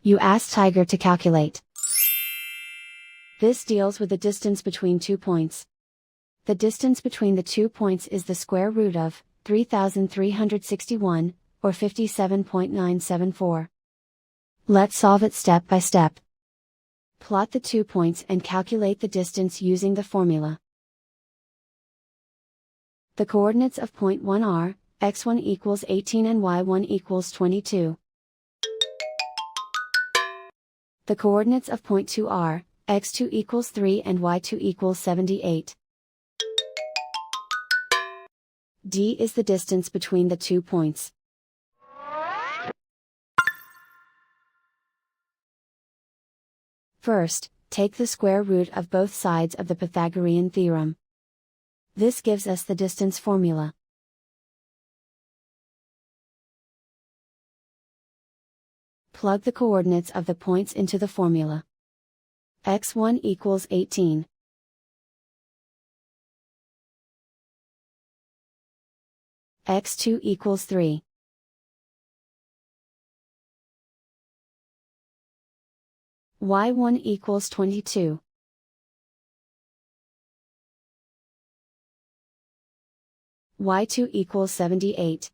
You ask Tiger to calculate. This deals with the distance between 2 points. The distance between the 2 points is the square root of 3,361, or 57.974. Let's solve it step by step. Plot the 2 points and calculate the distance using the formula. The coordinates of point 1 are, x1 equals 18 and y1 equals 22. The coordinates of point 2 are, x2 equals 3 and y2 equals 78. D is the distance between the 2 points. First, take the square root of both sides of the Pythagorean theorem. This gives us the distance formula. Plug the coordinates of the points into the formula. x1 equals 18. x2 equals 3. y1 equals 22. y2 equals 78.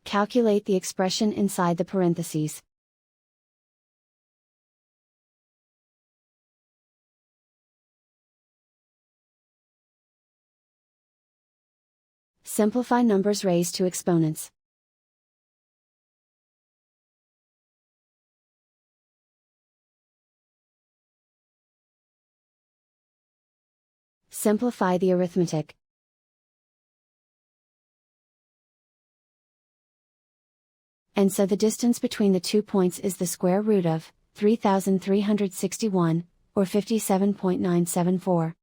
Calculate the expression inside the parentheses. Simplify numbers raised to exponents. Simplify the arithmetic. And so the distance between the 2 points is the square root of 3,361, or 57.974.